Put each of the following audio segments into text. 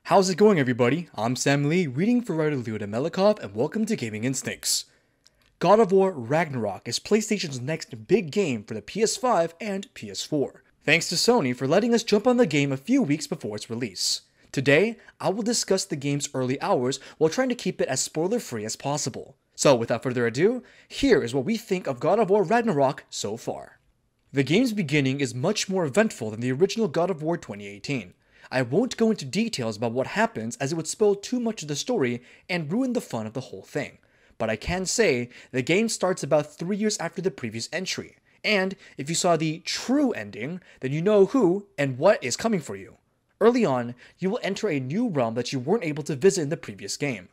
How's it going, everybody? I'm Sam Lee, reading for writer Leonid Melikhov, and welcome to Gaming Instincts. God of War Ragnarok is PlayStation's next big game for the PS5 and PS4. Thanks to Sony for letting us jump on the game a few weeks before its release. Today, I will discuss the game's early hours while trying to keep it as spoiler-free as possible. So without further ado, here is what we think of God of War Ragnarok so far. The game's beginning is much more eventful than the original God of War 2018. I won't go into details about what happens as it would spoil too much of the story and ruin the fun of the whole thing. But I can say the game starts about 3 years after the previous entry, and if you saw the true ending, then you know who and what is coming for you. Early on, you will enter a new realm that you weren't able to visit in the previous game.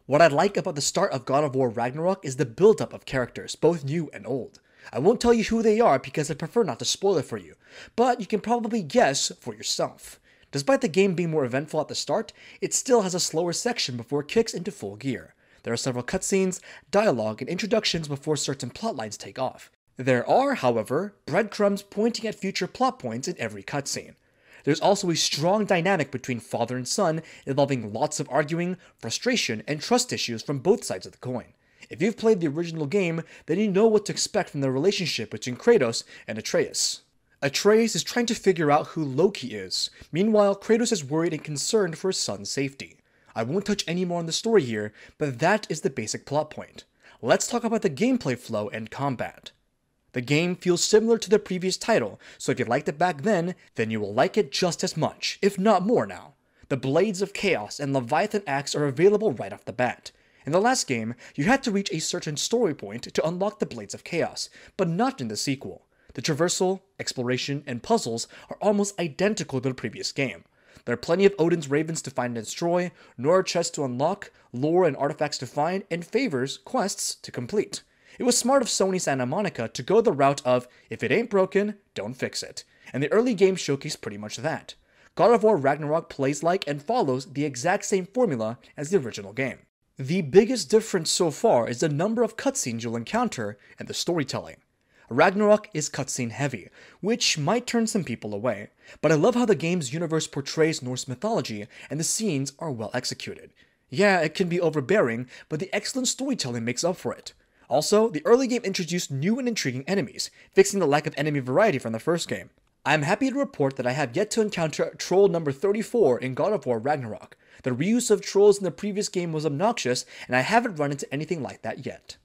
What I like about the start of God of War Ragnarok is the build-up of characters, both new and old. I won't tell you who they are because I prefer not to spoil it for you, but you can probably guess for yourself. Despite the game being more eventful at the start, it still has a slower section before it kicks into full gear. There are several cutscenes, dialogue, and introductions before certain plotlines take off. There are, however, breadcrumbs pointing at future plot points in every cutscene. There's also a strong dynamic between father and son, involving lots of arguing, frustration, and trust issues from both sides of the coin. If you've played the original game, then you know what to expect from the relationship between Kratos and Atreus. Atreus is trying to figure out who Loki is. Meanwhile, Kratos is worried and concerned for his son's safety. I won't touch any more on the story here, but that is the basic plot point. Let's talk about the gameplay flow and combat. The game feels similar to the previous title, so if you liked it back then you will like it just as much, if not more now. The Blades of Chaos and Leviathan Axe are available right off the bat. In the last game, you had to reach a certain story point to unlock the Blades of Chaos, but not in the sequel. The traversal, exploration, and puzzles are almost identical to the previous game. There are plenty of Odin's Ravens to find and destroy, Nora chests to unlock, lore and artifacts to find, and favors, quests, to complete. It was smart of Sony Santa Monica to go the route of, if it ain't broken, don't fix it. And the early game showcased pretty much that. God of War Ragnarok plays like and follows the exact same formula as the original game. The biggest difference so far is the number of cutscenes you'll encounter and the storytelling. Ragnarok is cutscene heavy, which might turn some people away, but I love how the game's universe portrays Norse mythology and the scenes are well executed. Yeah, it can be overbearing, but the excellent storytelling makes up for it. Also, the early game introduced new and intriguing enemies, fixing the lack of enemy variety from the first game. I am happy to report that I have yet to encounter troll number 34 in God of War Ragnarok. The reuse of trolls in the previous game was obnoxious, and I haven't run into anything like that yet.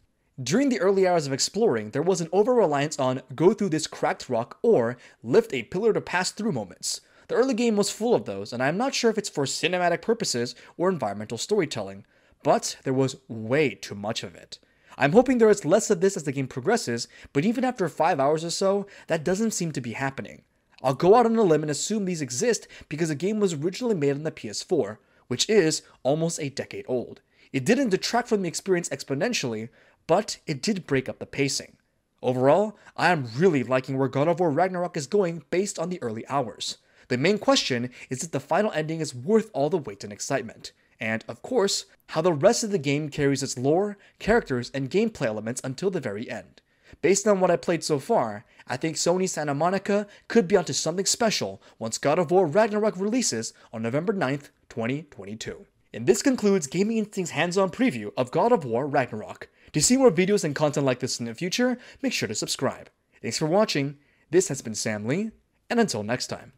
During the early hours of exploring, there was an over-reliance on go through this cracked rock or lift a pillar to pass through moments. The early game was full of those, and I'm not sure if it's for cinematic purposes or environmental storytelling, but there was way too much of it. I'm hoping there is less of this as the game progresses, but even after 5 hours or so, that doesn't seem to be happening. I'll go out on a limb and assume these exist because the game was originally made on the PS4, which is almost a decade old. It didn't detract from the experience exponentially, but it did break up the pacing. Overall, I am really liking where God of War Ragnarok is going based on the early hours. The main question is if the final ending is worth all the wait and excitement, and, of course, how the rest of the game carries its lore, characters, and gameplay elements until the very end. Based on what I played so far, I think Sony Santa Monica could be onto something special once God of War Ragnarok releases on November 9th, 2022. And this concludes Gaming Instinct's hands-on preview of God of War Ragnarok. To see more videos and content like this in the future, make sure to subscribe. Thanks for watching, this has been Sam Lee, and until next time.